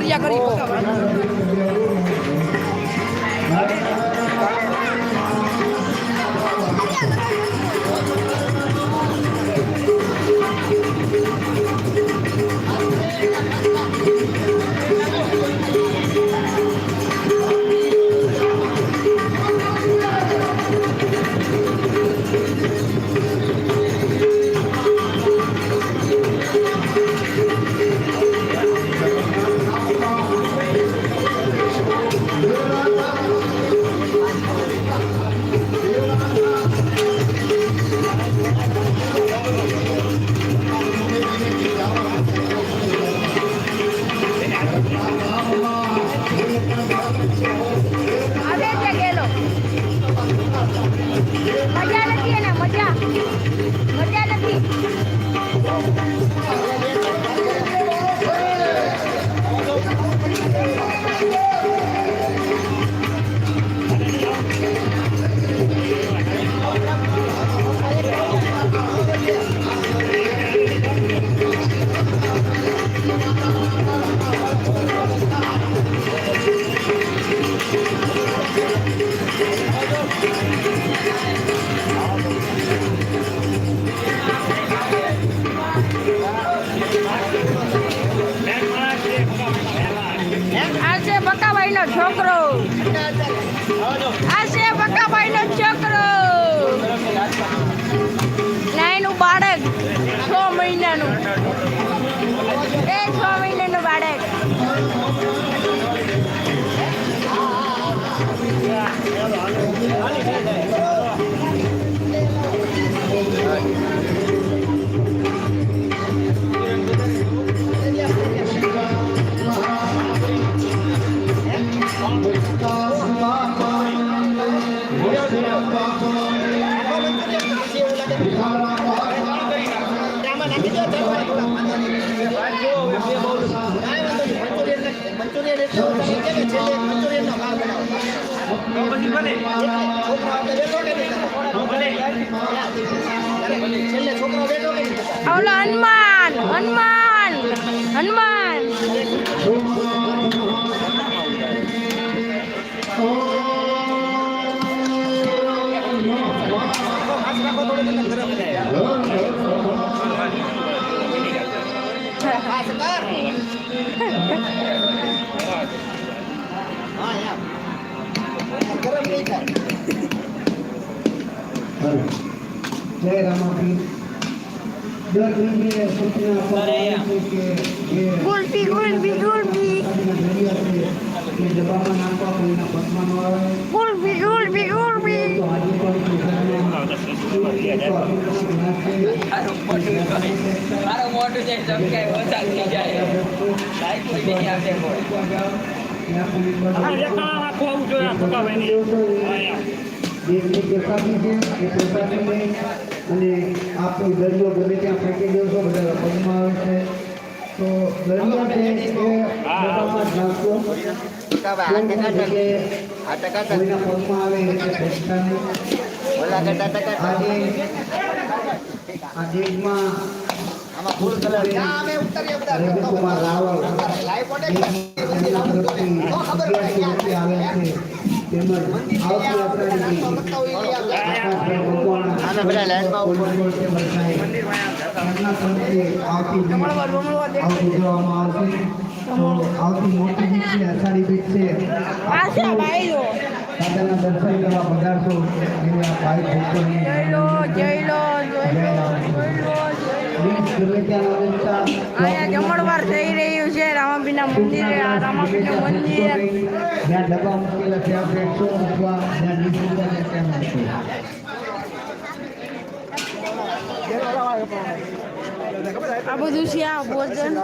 ફરિયા કરી છોકરો આ છે બકાભાઈ નો છોકરો નાનું બાળક 6 મહિનાનું 6 મહિનાનું બાળક હનુમાન હનુમાન હનુમાન जय रामापी ગુલપી ગુલપી ગુલપી ગુલપી ગુલપી ગુલપી અને આપણો દરિયો ગમે ત્યાં ફેંકી દો છો બધા પગમાં આવે છે તો દરિયો છે એ મોટામાં નાખો કોઈના પગમાં આવે એટલે ફેંકતા નહીં આ દેશમાં રવિકુમાર રાવલ આવે છે તેમજ આવતી આવતી મોટી બીજ છે અષાઢી બીજ છે દાદાના દર્શન કરવા પધારશો જમણવાર થઈ રહ્યું છે રામાપીના મંદિરે રામાપીનું મંદિર જ્યાં ડબ્બા મૂકેલા ત્યાં ફેંકશો અથવા જ્યાં નીચે ત્યાં મૂકશો આ બધું છે આ ભોજન